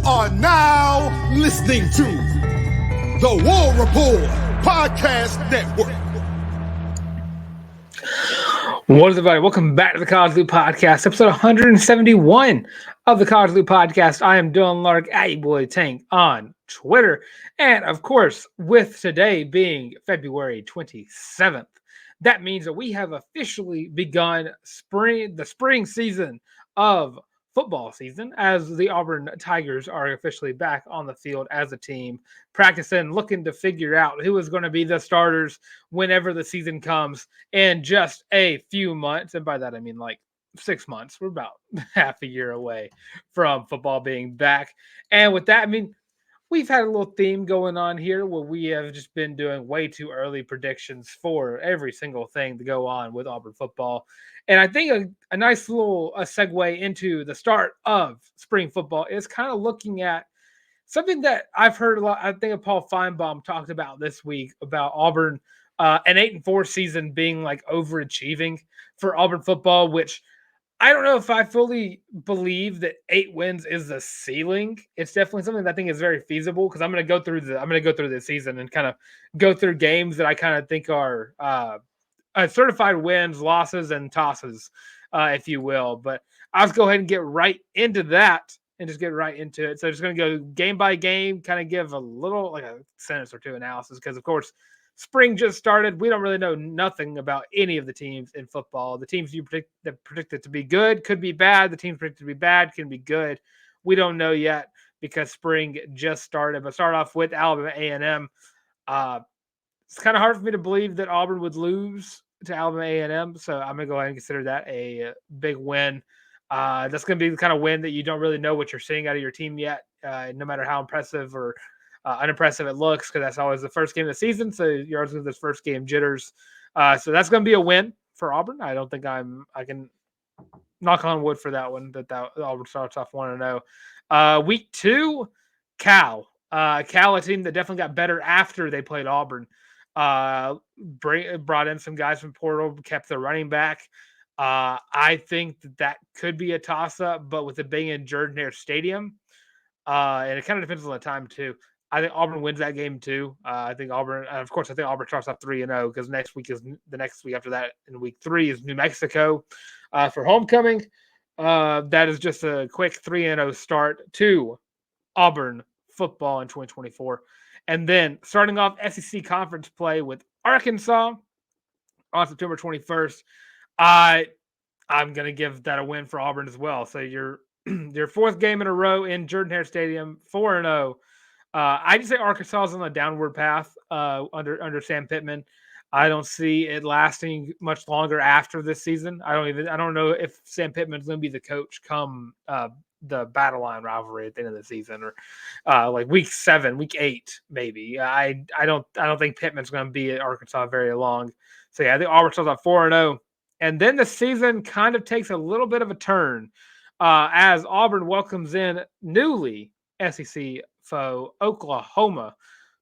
are now listening to the War Report Podcast Network. What is everybody? Welcome back to the College Loop Podcast, episode 171 of the College Loop Podcast. I am Dylan Larck, at your boy Tank on Twitter. And of course, with today being February 27th, that means that we have officially begun the spring season of football season, as the Auburn Tigers are officially back on the field as a team, practicing, looking to figure out who is going to be the starters whenever the season comes in just a few months. And by that, I mean like 6 months. We're about half a year away from football being back. And with that, I mean, we've had a little theme going on here where we have just been doing way too early predictions for every single thing to go on with Auburn football. And I think a nice little segue into the start of spring football is kind of looking at something that I've heard a lot. I think Paul Feinbaum talked about this week about Auburn, an 8-4 season being like overachieving for Auburn football, which I don't know if I fully believe that 8 wins is the ceiling. It's definitely something that I think is very feasible, because I'm going to go through the season and kind of go through games that I kind of think are certified wins, losses, and tosses, if you will. But I'll just go ahead and get right into that and just get right into it. So I'm just going to go game by game, kind of give a little, like a sentence or two analysis, because of course spring just started. We don't really know nothing about any of the teams in football. The teams you predicted to be good could be bad. The teams predicted to be bad can be good. We don't know yet because spring just started. But start off with Alabama A&M. It's kind of hard for me to believe that Auburn would lose to Alabama A&M, so I'm going to go ahead and consider that a big win. That's going to be the kind of win that you don't really know what you're seeing out of your team yet, no matter how impressive or unimpressive it looks, because that's always the first game of the season. So you're always with this first game jitters. So that's going to be a win for Auburn. I don't think I can knock on wood for that one, that Auburn starts off 1-0. Week 2, Cal, a team that definitely got better after they played Auburn. Brought in some guys from portal, kept their running back. I think that could be a toss-up, but with it being in Jordan-Hare Stadium, and it kind of depends on the time too. I think Auburn wins that game too. I think Auburn starts off 3-0, because next week after that in week 3 is New Mexico for homecoming. That is just a quick 3-0 start to Auburn football in 2024. And then starting off SEC conference play with Arkansas on September 21st. I'm going to give that a win for Auburn as well. So your 4th game in a row in Jordan-Hare Stadium, 4-0. I just say Arkansas is on a downward path under Sam Pittman. I don't see it lasting much longer after this season. I don't know if Sam Pittman's going to be the coach come the Battle Line rivalry at the end of the season, or like week 7, week 8, maybe. I don't think Pittman's going to be at Arkansas very long. So yeah, I think Arkansas's at 4-0, and then the season kind of takes a little bit of a turn as Auburn welcomes in newly SEC foe Oklahoma,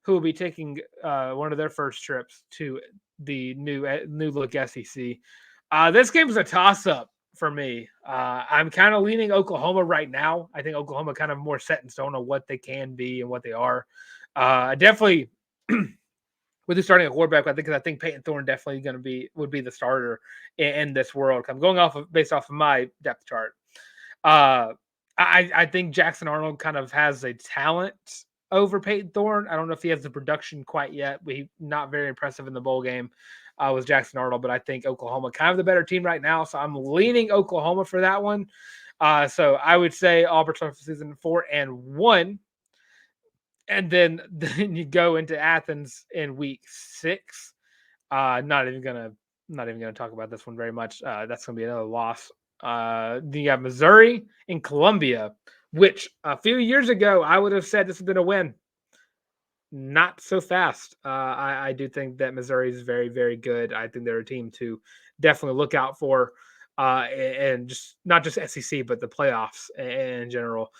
who will be taking one of their first trips to the new look SEC. This game is a toss-up for me. I'm kind of leaning Oklahoma right now. I think Oklahoma kind of more set in stone on what they can be and what they are. Definitely with you starting a quarterback, I think Peyton Thorne definitely would be the starter in this world. I'm going based off of my depth chart. I think Jackson Arnold kind of has a talent over Peyton Thorne. I don't know if he has the production quite yet, but he's not very impressive in the bowl game with Jackson Arnold. But I think Oklahoma kind of the better team right now, so I'm leaning Oklahoma for that one. So I would say Auburn starts the season 4-1, and then you go into Athens in week 6. Not even gonna talk about this one very much. That's gonna be another loss. Then you have Missouri and Columbia, which a few years ago I would have said this has been a win. Not so fast. I do think that Missouri is very, very good. I think they're a team to definitely look out for, and just not just SEC, but the playoffs in general.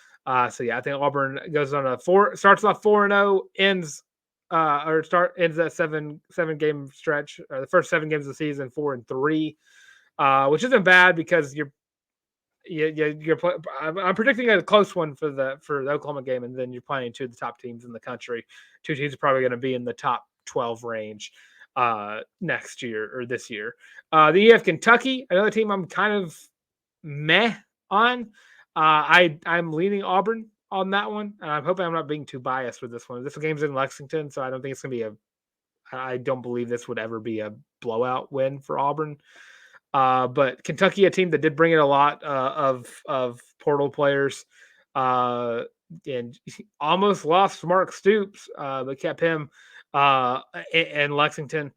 So yeah, I think Auburn goes on starts off 4-0, ends that seven game stretch, or the first 7 games of the season 4-3, which isn't bad, because I'm predicting a close one for the Oklahoma game, and then you're playing two of the top teams in the country. Two teams are probably going to be in the top 12 range next year or this year. Then you have Kentucky, another team I'm kind of meh on. I'm leaning Auburn on that one, and I'm hoping I'm not being too biased with this one. This game's in Lexington, so I don't think it's going to be I don't believe this would ever be a blowout win for Auburn. But Kentucky, a team that did bring in a lot of portal players, and almost lost Mark Stoops, but kept him in Lexington.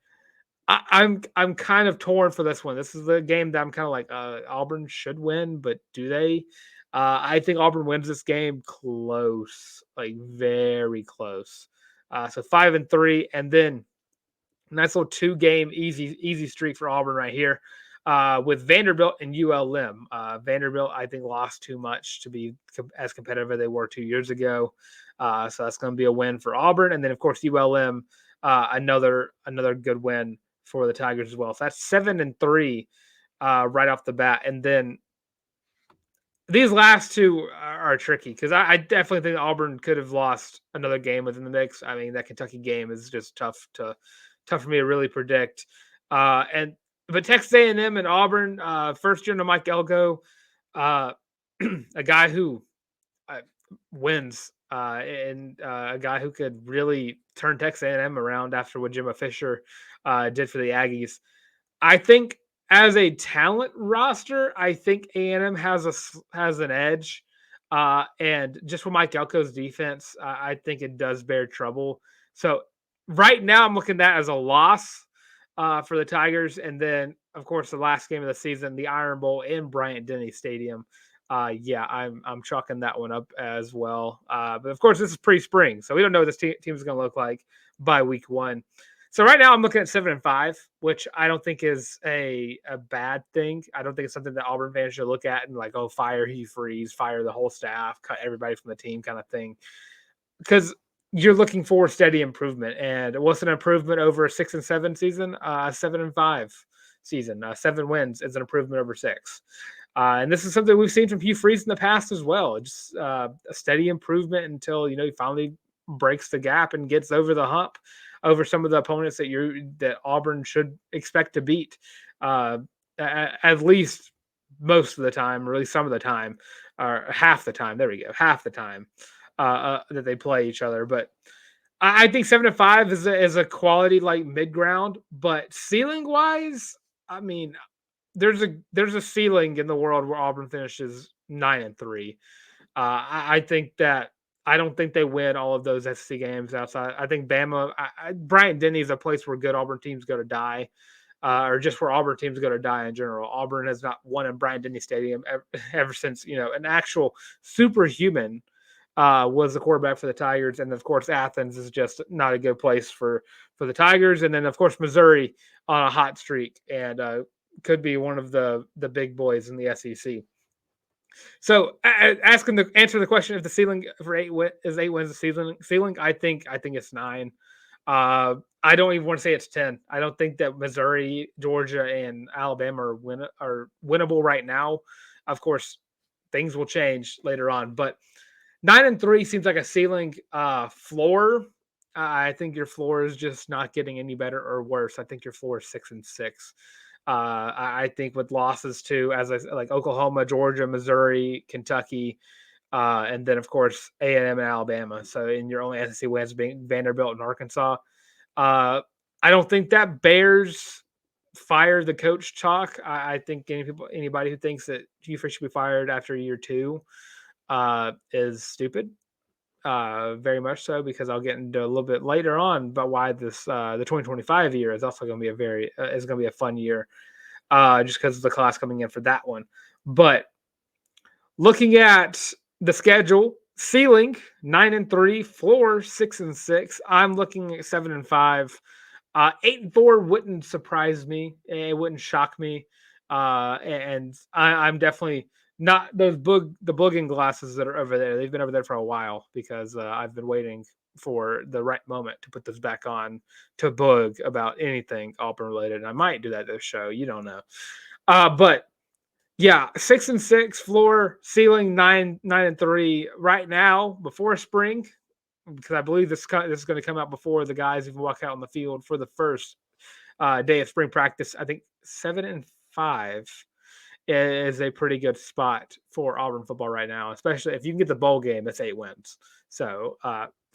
I'm kind of torn for this one. This is the game that I'm kind of like Auburn should win, but do they? I think Auburn wins this game close, like very close. So 5-3, and then nice little 2-game easy streak for Auburn right here. With Vanderbilt and ULM. Vanderbilt, I think, lost too much to be as competitive as they were 2 years ago. So that's going to be a win for Auburn. And then, of course, ULM, another good win for the Tigers as well. So that's 7-3 right off the bat. And then these last two are tricky because I definitely think Auburn could have lost another game within the mix. I mean, that Kentucky game is just tough for me to really predict. But Texas A&M and Auburn, first year to Mike Elko, a guy who wins and a guy who could really turn Texas A&M around after what Jimbo Fisher did for the Aggies. I think as a talent roster, I think A&M has an edge. And just for Mike Elko's defense, I think it does bear trouble. So right now I'm looking at that as a loss for the Tigers. And then, of course, the last game of the season, the Iron Bowl in Bryant-Denny Stadium. I'm chalking that one up as well. But, of course, this is pre-spring, so we don't know what this team is going to look like by week 1. So right now I'm looking at 7-5, which I don't think is a bad thing. I don't think it's something that Auburn fans should look at and like, oh, fire Hugh Freeze, fire the whole staff, cut everybody from the team kind of thing. Because you're looking for steady improvement. And what's an improvement over a 6-7 season? 7-5 season. 7 wins is an improvement over 6. And this is something we've seen from Hugh Freeze in the past as well. Just a steady improvement until, he finally breaks the gap and gets over the hump over some of the opponents that Auburn should expect to beat, at least most of the time, or at least some of the time, or half the time. There we go, half the time that they play each other. But I think 7-5 is a quality like mid ground, but ceiling wise, I mean, there's a ceiling in the world where Auburn finishes 9-3. I think that. I don't think they win all of those SEC games outside. I think Bama, Bryant-Denny is a place where good Auburn teams go to die, or just where Auburn teams go to die in general. Auburn has not won in Bryant-Denny Stadium ever since, an actual superhuman was the quarterback for the Tigers. And, of course, Athens is just not a good place for the Tigers. And then, of course, Missouri on a hot streak and could be one of the big boys in the SEC. So, answer the question if the ceiling for 8 is 8 wins the ceiling. I think it's 9. I don't even want to say it's 10. I don't think that Missouri, Georgia, and Alabama are winnable right now. Of course, things will change later on, but 9-3 seems like a ceiling. Floor. I think your floor is just not getting any better or worse. I think your floor is 6-6. I think with losses to, as I said, like Oklahoma, Georgia, Missouri, Kentucky, and then of course A&M and Alabama. So in your only SEC wins being Vanderbilt and Arkansas, I don't think that bears fire the coach talk. I think anybody who thinks that Hugh Freeze should be fired after year 2 is stupid. Very much so, because I'll get into a little bit later on about why this the 2025 year is also going to be a fun year, just because of the class coming in for that one. But looking at the schedule, ceiling 9-3, floor 6-6. I'm looking at 7-5. 8-4 wouldn't surprise me. It wouldn't shock me. And I'm definitely not the booging glasses that are over there. They've been over there for a while because I've been waiting for the right moment to put those back on to boog about anything Auburn related. And I might do that this show. You don't know. But Yeah, 6-6 floor, ceiling 9-3 right now before spring, because I believe this is going to come out before the guys even walk out on the field for the first day of spring practice. I think 7-5 is a pretty good spot for Auburn football right now, especially if you can get the bowl game. That's 8 wins. So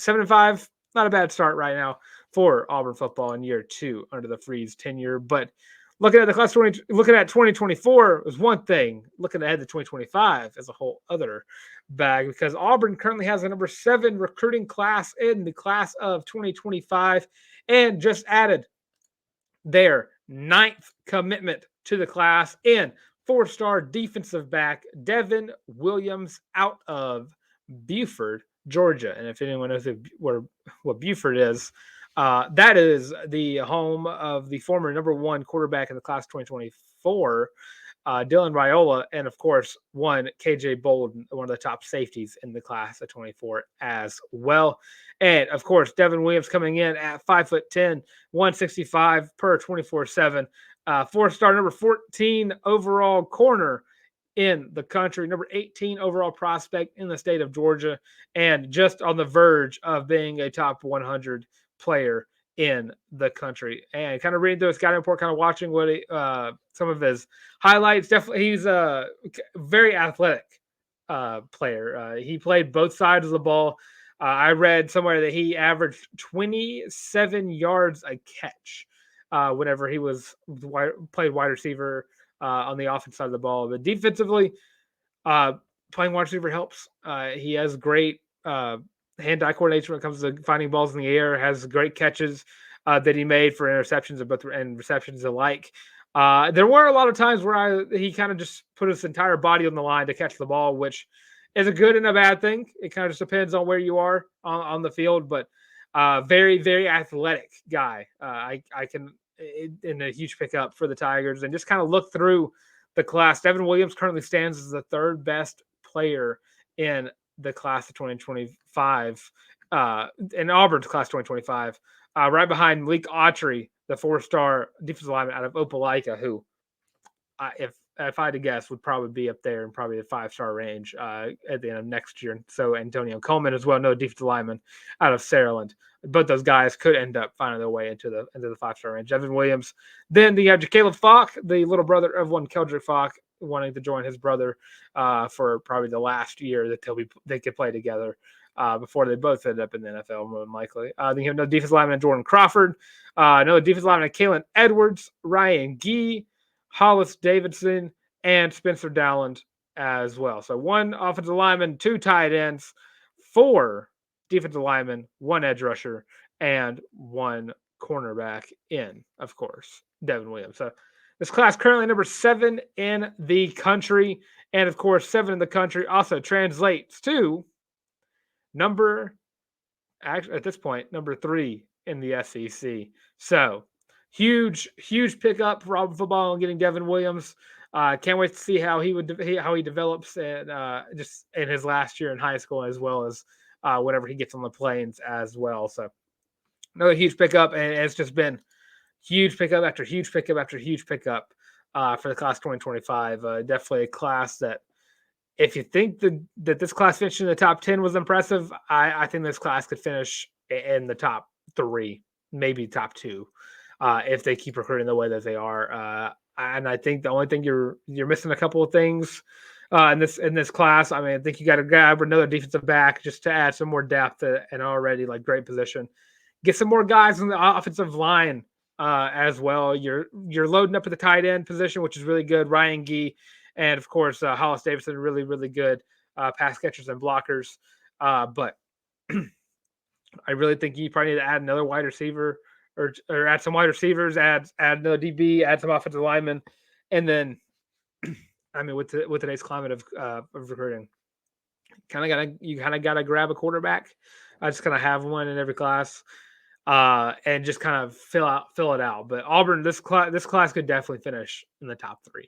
7-5, not a bad start right now for Auburn football in year 2 under the Freeze tenure. But looking at the class 2024 is one thing. Looking ahead to 2025 is a whole other bag, because Auburn currently has a number 7 recruiting class in the class of 2025 and just added their 9th commitment to the class in 4-star defensive back Devin Williams out of Buford, Georgia. And if anyone knows what Buford is, that is the home of the former number 1 quarterback in the class 2024, Dylan Raiola, and of course, one KJ Bolden, one of the top safeties in the class of 24 as well. And of course, Devin Williams coming in at 5'10", 165 per 24/7, 4-star number 14 overall corner in the country, number 18 overall prospect in the state of Georgia, and just on the verge of being a top 100 player in the country. And kind of reading through his scouting report, kind of watching what some of his highlights. Definitely, he's a very athletic player. He played both sides of the ball. I read somewhere that he averaged 27 yards a catch whenever he played wide receiver on the offensive side of the ball. But defensively, playing wide receiver helps. He has great hand-eye coordination when it comes to finding balls in the air. Has great catches that he made for interceptions and receptions alike. There were a lot of times where he kind of just put his entire body on the line to catch the ball, which is a good and a bad thing. It kind of just depends on where you are on the field, but very, very athletic guy. I can in a huge pickup for the Tigers. And just kind of look through the class. Devin Williams currently stands as the 3rd best player in the class of 2025, in Auburn's class 2025, right behind Malik Autry, the 4-star defensive lineman out of Opelika, who, if I had to guess, would probably be up there in probably the 5-star range at the end of next year. So Antonio Coleman as well, no defensive lineman out of Saraland. Both those guys could end up finding their way into the 5-star range. Devin Williams. Then you have Caleb Falk, the little brother of one Keldrick Falk, wanting to join his brother for probably the last year that they could play together before they both end up in the NFL, more than likely. Then you have another defensive lineman, Jordan Crawford. Another defensive lineman, Kalen Edwards, Ryan Gee, Hollis Davidson, and Spencer Dowland as well. So 1 offensive lineman, 2 tight ends, 4 defensive linemen, 1 edge rusher, and 1 cornerback in, of course, Devin Williams. So this class currently number 7 in the country. And of course, 7 in the country also translates to at this point, number 3 in the SEC. So huge pickup for Auburn football and getting Devin Williams. Can't wait to see how he develops just in his last year in high school, as well as whenever he gets on the plains as well. So another huge pickup, and it's just been huge pickup after huge pickup after huge pickup for the class 2025. Definitely a class that, if you think that this class finishing in the top 10 was impressive, I think this class could finish in the top 3, maybe top 2, if they keep recruiting the way that they are. And I think the only thing you're missing a couple of things in this class. I mean, I think you got to grab another defensive back just to add some more depth to an already great position. Get some more guys on the offensive line as well. You're loading up at the tight end position, which is really good. Ryan Gee. And, of course, Hollis Davidson, really, really good pass catchers and blockers. But I really think you probably need to add another wide receiver or add some wide receivers, add another DB, add some offensive linemen. And then, I mean, with today's climate of recruiting, you kind of gotta grab a quarterback. I just kind of have one in every class and just kind of fill it out. But Auburn, this class could definitely finish in the top 3.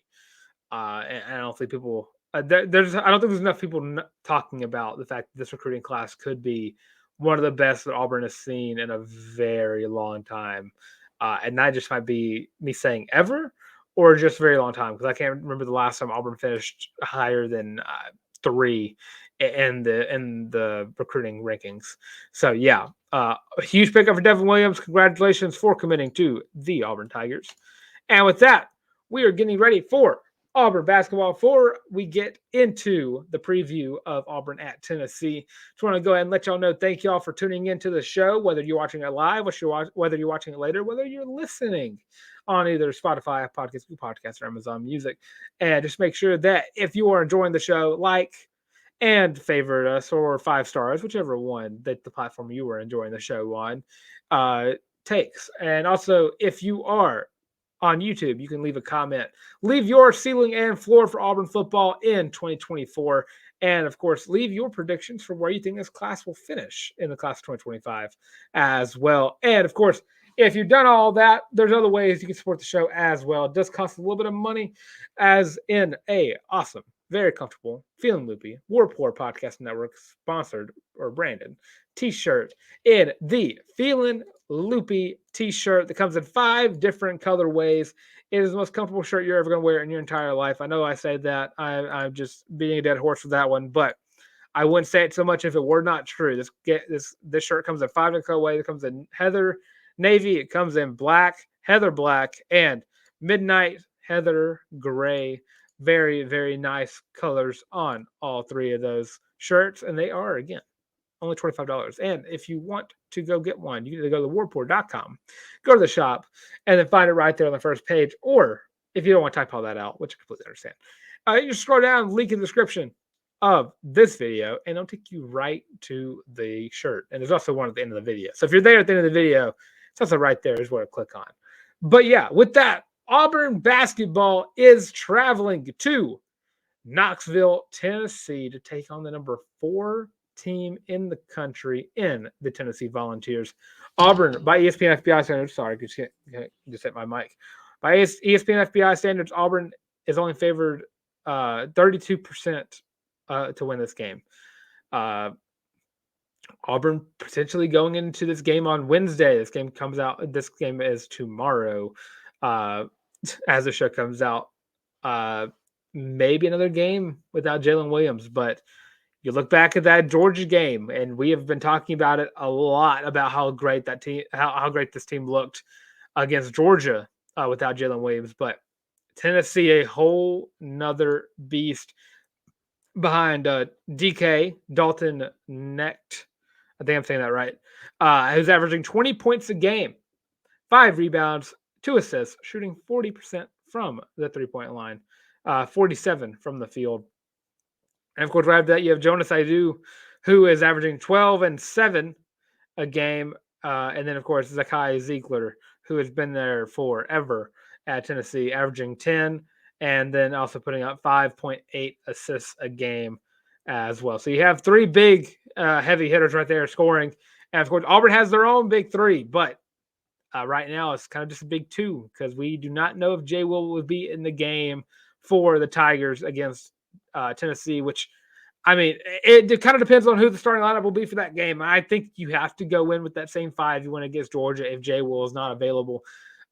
And I don't think people I don't think there's enough people talking about the fact that this recruiting class could be one of the best that Auburn has seen in a very long time. And that just might be me saying ever, or just a very long time, because I can't remember the last time Auburn finished higher than 3 in the recruiting rankings. So yeah, a huge pickup for Devin Williams. Congratulations for committing to the Auburn Tigers. And with that, we are getting ready for Auburn basketball. Before we get into the preview of Auburn at Tennessee, just want to go ahead and let y'all know, thank y'all for tuning into the show, whether you're watching it live, whether you're watching it later, whether you're listening on either Spotify, Podcast, or Amazon Music. And just make sure that if you are enjoying the show, like and favorite us, or 5 stars, whichever one that the platform you were enjoying the show on takes. And also, if you are on YouTube, you can leave a comment. Leave your ceiling and floor for Auburn football in 2024. And of course, leave your predictions for where you think this class will finish in the class of 2025 as well. And of course, if you've done all that, there's other ways you can support the show as well. It does cost a little bit of money, as in a awesome, very comfortable, feeling loopy, Warpoor Podcast Network sponsored or branded t-shirt in the Feeling Loopy t-shirt that comes in 5 different colorways. It is the most comfortable shirt you're ever going to wear in your entire life. I know I say that. I'm just beating a dead horse with that one, but I wouldn't say it so much if it were not true. This shirt comes in 5 different colorways. It comes in heather navy. It comes in black, heather black, and midnight heather gray. Very, very nice colors on all 3 of those shirts. And they are, again, only $25. And if you want to go get one, you can go to warport.com, go to the shop, and then find it right there on the first page. Or if you don't want to type all that out, which I completely understand, you just scroll down, link in the description of this video, and it'll take you right to the shirt. And there's also one at the end of the video. So if you're there at the end of the video, it's also right there is where to click on. But yeah, with that, Auburn basketball is traveling to Knoxville, Tennessee to take on the number 4 team in the country in the Tennessee Volunteers. Auburn, by ESPN FBI standards, sorry, just hit my mic. By ESPN FBI standards, Auburn is only favored 32% to win this game. Auburn potentially going into this game on Wednesday. This game comes out. This game is tomorrow, as the show comes out. Maybe another game without Jalen Williams, but you look back at that Georgia game, and we have been talking about it a lot about how great that team, how great this team looked against Georgia without Jalen Williams. But Tennessee, a whole nother beast behind DK Dalton Knecht. I think I'm saying that right. Who's averaging 20 points a game, 5 rebounds, 2 assists, shooting 40% from the 3-point line, 47 from the field. And of course, right after that, you have Jonas Aidoo, who is averaging 12 and 7 a game. And then, of course, Zakai Ziegler, who has been there forever at Tennessee, averaging 10, and then also putting up 5.8 assists a game as well. So you have 3 big heavy hitters right there scoring. And of course, Auburn has their own big 3, but right now it's kind of just a big 2, because we do not know if Jay will be in the game for the Tigers against Tennessee, which, I mean, it kind of depends on who the starting lineup will be for that game. I think you have to go in with that same 5 you went against Georgia if Jay Will is not available,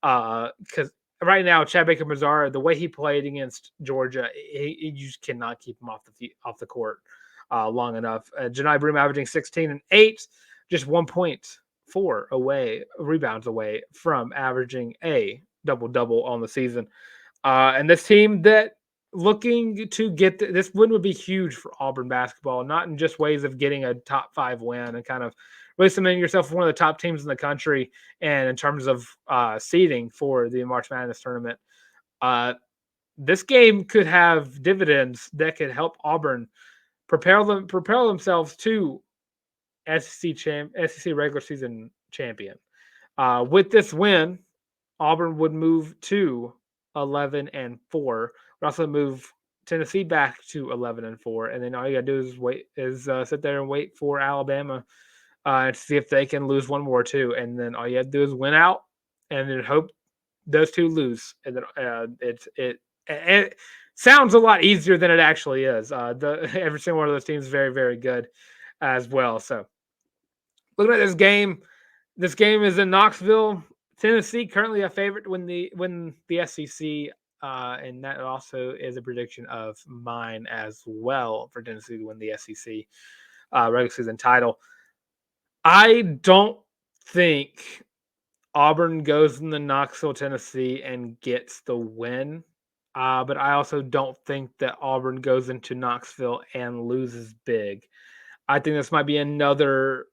because right now Chad Baker-Mazara, the way he played against Georgia, you just cannot keep him off the court long enough. Janai Broom averaging 16 and 8, just 1.4 rebounds away from averaging a double-double on the season. And this team that looking to get this win would be huge for Auburn basketball, not in just ways of getting a top 5 win and kind of really cementing yourself as one of the top teams in the country, and in terms of seeding for the March Madness tournament. This game could have dividends that could help Auburn propel themselves to SEC regular season champion. With this win, Auburn would move to 11-4. Would also move Tennessee back to 11-4, and then all you gotta do is sit there and wait for Alabama to see if they can lose one more too, and then all you have to do is win out, and then hope those 2 lose, and then it sounds a lot easier than it actually is. Every single one of those teams is very, very good as well. So looking at this game is in Knoxville, Tennessee, currently a favorite to win the SEC and that also is a prediction of mine as well for Tennessee to win the SEC regular season title. I don't think Auburn goes into Knoxville, Tennessee, and gets the win. But I also don't think that Auburn goes into Knoxville and loses big. I think this might be another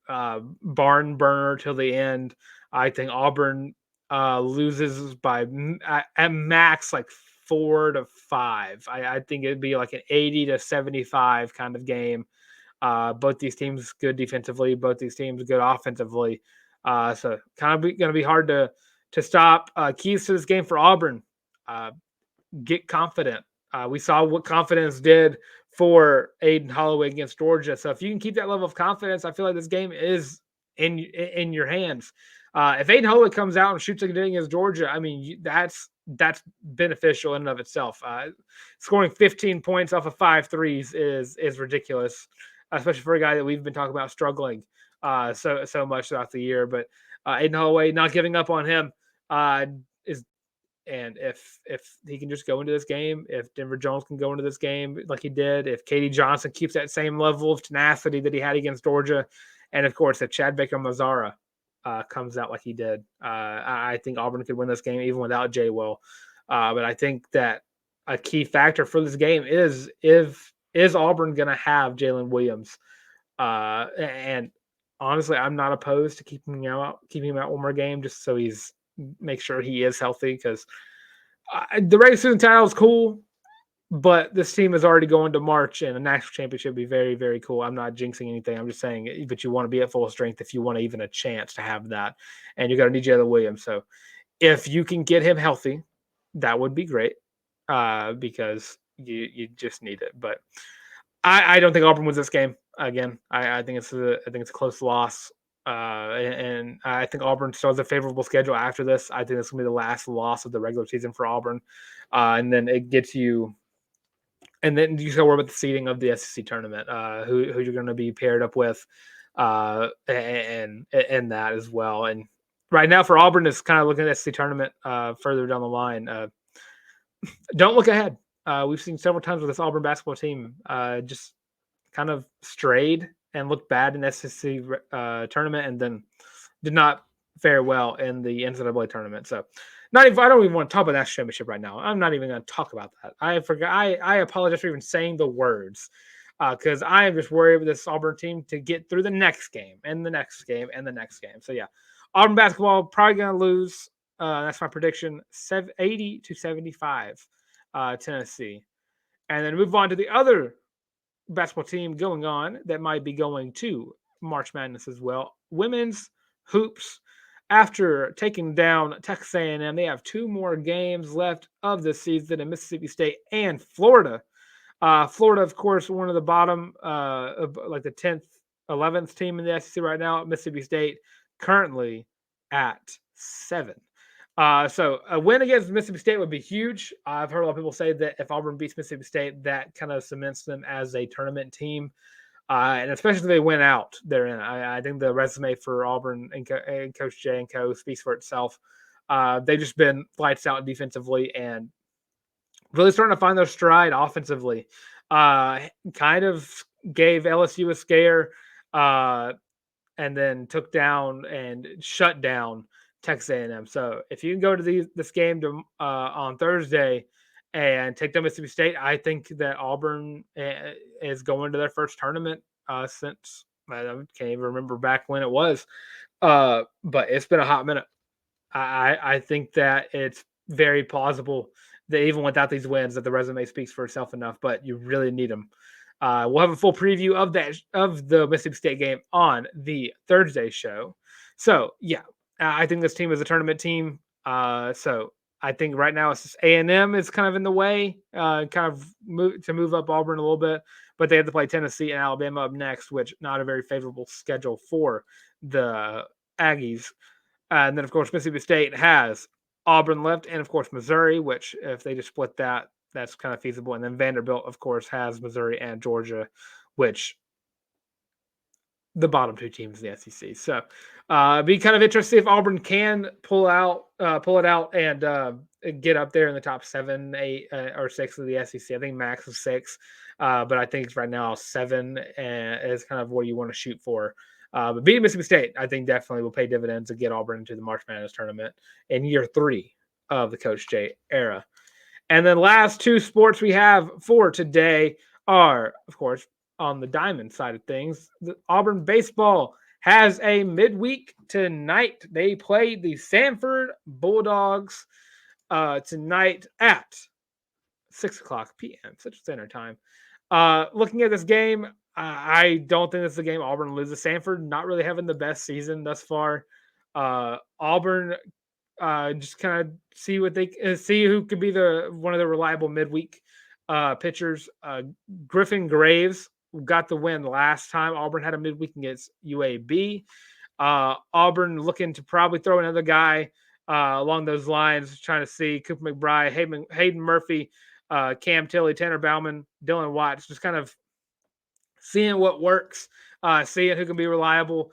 barn burner till the end. I think Auburn loses by at max like 4-5. I think it'd be like an 80-75 kind of game. Both these teams good defensively, both these teams good offensively. So kind of going to be hard to stop. Keys to this game for Auburn: get confident. We saw what confidence did for Aiden Holloway against Georgia. So if you can keep that level of confidence, I feel like this game is in your hands. If Aiden Holloway comes out and shoots like he did against Georgia, I mean that's beneficial in and of itself. Scoring 15 points off of 5 threes is ridiculous, especially for a guy that we've been talking about struggling so much throughout the year. But Aiden Holloway, not giving up on him is. And if he can just go into this game, if Denver Jones can go into this game like he did, if Katie Johnson keeps that same level of tenacity that he had against Georgia, and of course if Chad Baker-Mazara comes out like he did, I think Auburn could win this game even without Jay Will. But I think that a key factor for this game is Auburn going to have Jalen Williams, and honestly, I'm not opposed to keeping him out one more game just so make sure he is healthy, because the regular season title is cool, but this team is already going to March, and a national championship would be very, very cool. I'm not jinxing anything. I'm just saying, but you want to be at full strength if you want even a chance to have that, and you're going to need Jalen Williams. So if you can get him healthy, that would be great, because you just need it. But I don't think Auburn wins this game again. I think it's a close loss. And I think Auburn still has a favorable schedule after this. I think this is going to be the last loss of the regular season for Auburn. And then it gets you, and then you still worry about the seeding of the SEC tournament, who you're going to be paired up with, and that as well. And right now for Auburn is kind of looking at the SEC tournament further down the line. Don't look ahead. We've seen several times with this Auburn basketball team just kind of strayed and looked bad in the SEC tournament, and then did not fare well in the NCAA tournament. So, I don't even want to talk about that championship right now. I'm not even going to talk about that. I forgot. I apologize for even saying the words, because I am just worried with this Auburn team to get through the next game and the next game and the next game. So yeah, Auburn basketball probably going to lose. That's my prediction: 80-75, Tennessee, and then move on to the other basketball team going on that might be going to March Madness as well. Women's hoops, after taking down Texas A&M, they have 2 more games left of the season in Mississippi State and Florida. Florida, of course, one of the bottom, like the 10th, 11th team in the SEC right now. Mississippi State currently at 7. So a win against Mississippi State would be huge. I've heard a lot of people say that if Auburn beats Mississippi State, that kind of cements them as a tournament team. And especially if they win out therein. I think the resume for Auburn and Coach Jay and co speaks for itself. They've just been lights out defensively and really starting to find their stride offensively. Kind of gave LSU a scare, and then took down and shut down Texas A&M. So if you can go to this game on Thursday and take down Mississippi State, I think that Auburn is going to their first tournament since I can't even remember back when it was. But it's been a hot minute. I think that it's very plausible that even without these wins, that the resume speaks for itself enough. But you really need them. We'll have a full preview of the Mississippi State game on the Thursday show. So yeah. I think this team is a tournament team. So I think right now it's just A&M is kind of in the way, move up Auburn a little bit, but they have to play Tennessee and Alabama up next, which not a very favorable schedule for the Aggies. And then, of course, Mississippi State has Auburn left, and, of course, Missouri, which if they just split that, that's kind of feasible. And then Vanderbilt, of course, has Missouri and Georgia, which the bottom two teams in the SEC. So be kind of interesting if Auburn can pull it out and get up there in the top 7, 8, or 6 of the SEC. I think max is 6, but I think right now 7 is kind of what you want to shoot for. But beating Mississippi State, I think definitely will pay dividends and get Auburn into the March Madness tournament in year 3 of the Coach J era. And then last two sports we have for today are, of course, on the diamond side of things. The Auburn Baseball has a midweek tonight. They play the Sanford Bulldogs tonight at 6 o'clock p.m. Central Standard Time. Looking at this game, I don't think this is a game Auburn loses. Sanford not really having the best season thus far. Auburn just kind of see what they see who could be one of the reliable midweek pitchers. Griffin Graves got the win last time Auburn had a midweek against UAB. Auburn looking to probably throw another guy along those lines, trying to see Cooper McBride, Hayden Murphy, Cam Tilley, Tanner Bauman, Dylan Watts, just kind of seeing what works, seeing who can be reliable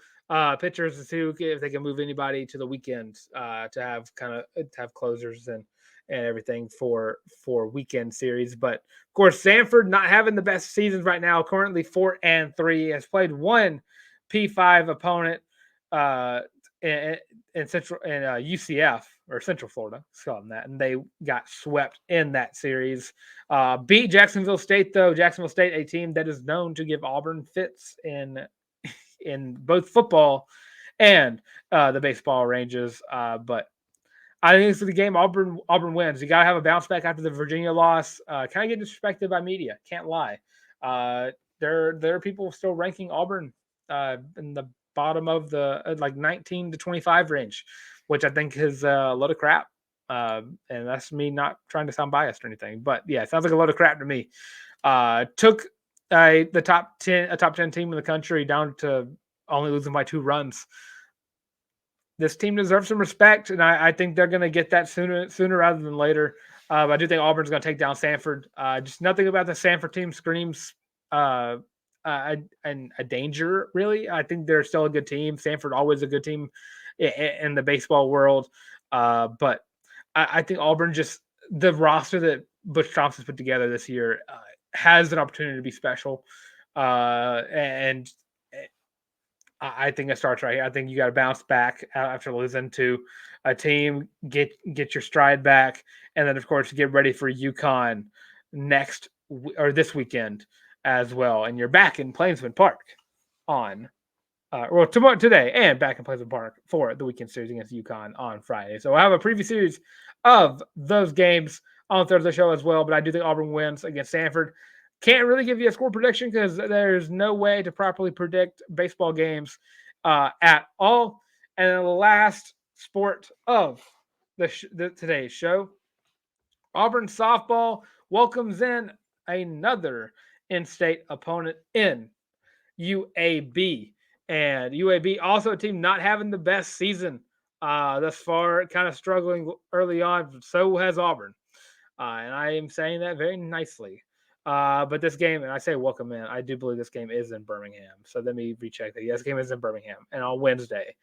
pitchers, to see if they can move anybody to the weekend to have closers and everything for weekend series. But of course, Sanford not having the best seasons right now, currently 4-3, has played one P5 opponent in UCF or Central Florida, let's call them that, and they got swept in that series. Beat Jacksonville State, though. Jacksonville State, a team that is known to give Auburn fits in both football and the baseball ranges. But I think it's the game Auburn wins. You got to have a bounce back after the Virginia loss. Kind of get disrespected by media. Can't lie. There are people still ranking Auburn in the bottom of the 19 to 25 range, which I think is a load of crap. And that's me not trying to sound biased or anything. But yeah, it sounds like a load of crap to me. Took the top 10 team in the country down to only losing by 2 runs. This team deserves some respect, and I think they're going to get that sooner rather than later. But I do think Auburn's going to take down Sanford. Just nothing about the Sanford team screams a danger, really. I think they're still a good team. Sanford always a good team in the baseball world. But I think Auburn, just the roster that Butch Thompson's put together this year, has an opportunity to be special. And I think it starts right here. I think you got to bounce back after losing to a team, get your stride back, and then of course get ready for UConn this weekend as well. And you're back in Plainsman Park on today, and back in Plainsman Park for the weekend series against UConn on Friday. So we'll have a preview series of those games on Thursday show as well. But I do think Auburn wins against Sanford. Can't really give you a score prediction because there's no way to properly predict baseball games at all. And then the last sport of today's show, Auburn Softball welcomes in another in-state opponent in UAB. And UAB, also a team not having the best season thus far, kind of struggling early on. So has Auburn. And I am saying that very nicely. But this game, and I say welcome in, I do believe this game is in Birmingham. So let me recheck that. Yes, this game is in Birmingham and on Wednesday.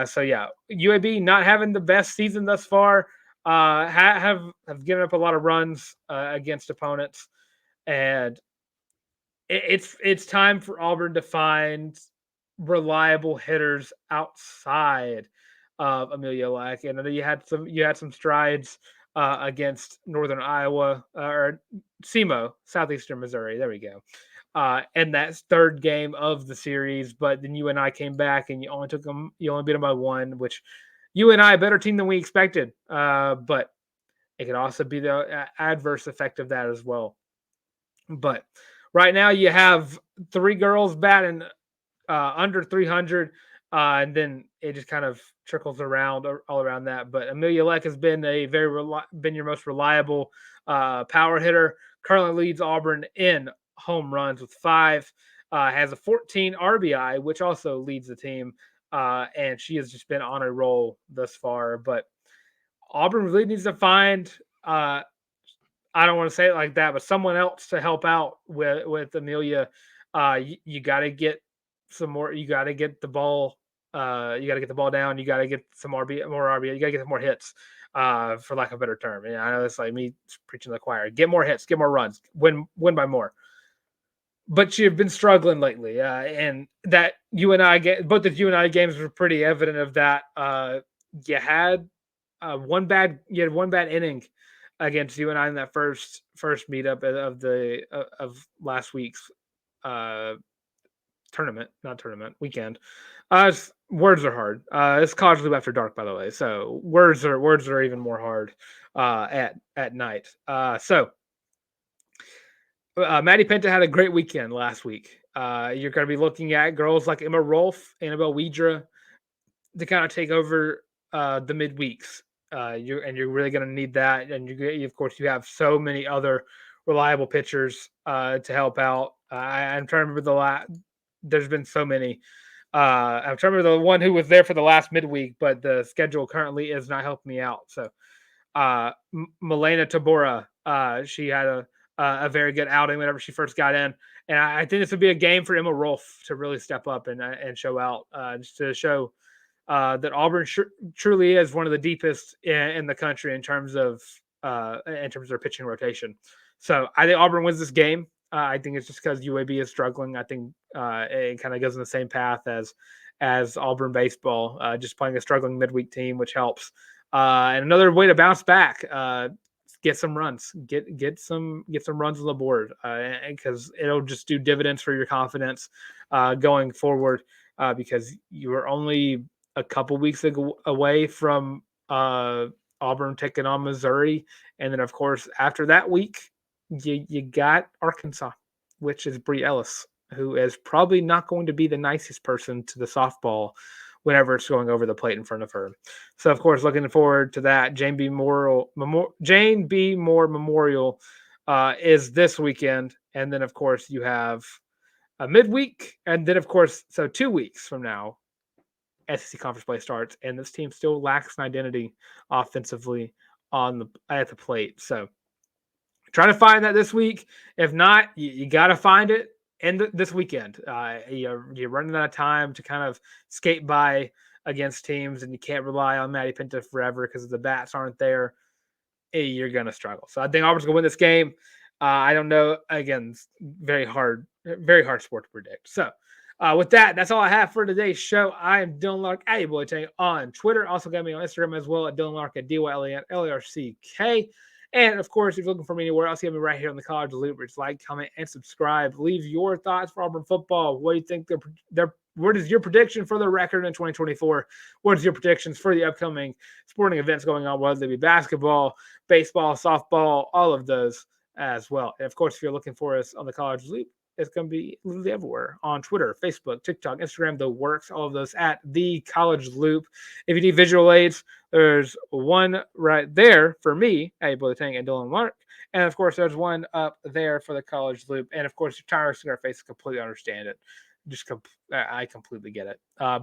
So yeah, UAB not having the best season thus far, have given up a lot of runs against opponents, and it's time for Auburn to find reliable hitters outside of Amelia Larck. And you had some strides against Northern Iowa or SEMO, Southeastern Missouri. There we go. And that's third game of the series. But then UNI came back and you only beat them by 1, which UNI a better team than we expected. But it could also be the adverse effect of that as well. But right now you have 3 girls batting under 300. And then it just kind of trickles around all around that. But Amelia Larck has been been your most reliable power hitter. Currently leads Auburn in home runs with 5. Has a 14 RBI, which also leads the team. And she has just been on a roll thus far. But Auburn really needs to find, I don't want to say it like that, but someone else to help out with Amelia. You got to get some more. You got to get the ball. You got to get the ball down. You got to get some more RBI. You got to get some more hits. For lack of a better term. And I know it's like me preaching to the choir. Get more hits. Get more runs. Win by more. But you've been struggling lately, and that both the UNI games were pretty evident of that. You had one bad inning against UNI in that first meetup of last week's weekend. Words are hard. It's College Loop After Dark, by the way, so words are even more hard at night. Maddie Penta had a great weekend last week. You're going to be looking at girls like Emma Rolfe, AnnabelleWiedra to kind of take over the midweeks. You're really going to need that. And of course, you have so many other reliable pitchers to help out. I'm trying to remember there's been so many. I'm trying to remember the one who was there for the last midweek, but the schedule currently is not helping me out. So Milena Tabora, she had a very good outing whenever she first got in. And I think this would be a game for Emma Rolfe to really step up and show out, just to show that Auburn truly is one of the deepest in the country in terms of their pitching rotation. So I think Auburn wins this game. I think it's just because UAB is struggling. I think it kind of goes in the same path as Auburn Baseball, just playing a struggling midweek team, which helps. And another way to bounce back, get some runs, get some runs on the board, because it'll just do dividends for your confidence going forward. Because you were only a couple weeks away from Auburn taking on Missouri, and then of course after that week, you got Arkansas, which is Bree Ellis, who is probably not going to be the nicest person to the softball whenever it's going over the plate in front of her. So, of course, looking forward to that. Jane B. Moore Memorial is this weekend. And then, of course, you have a midweek. And then, of course, so 2 weeks from now, SEC Conference play starts. And this team still lacks an identity offensively at the plate. So, try to find that this week. If not, you got to find it this weekend. You're running out of time to kind of skate by against teams, and you can't rely on Maddie Penta forever because the bats aren't there. You're going to struggle. So I think Auburn's going to win this game. I don't know. Again, very hard sport to predict. So with that, that's all I have for today's show. I am Dylan Larck, @boytank on Twitter. Also got me on Instagram as well at Dylan Larck at DYLARCK. And, of course, if you're looking for me anywhere else, you have me right here on the College Loop. Just like, comment, and subscribe. Leave your thoughts for Auburn football. What do you think what is your prediction for the record in 2024? What is your predictions for the upcoming sporting events going on, whether they be basketball, baseball, softball, all of those as well. And, of course, if you're looking for us on the College Loop, it's going to be literally everywhere on Twitter, Facebook, TikTok, Instagram, the works, all of those at the College Loop. If you need visual aids, there's one right there for me, @boytank and Dylan Larck. And of course, there's one up there for the College Loop. And of course, you're tired of seeing our faces, completely understand it. I completely get it.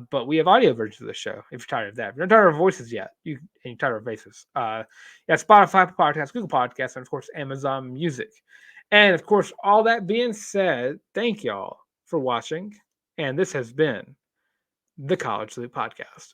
But we have audio versions of the show if you're tired of that. If you're not tired of voices yet, and you're tired of faces. Spotify Podcasts, Google Podcasts, and of course, Amazon Music. And of course, all that being said, thank y'all for watching. And this has been the College Loop Podcast.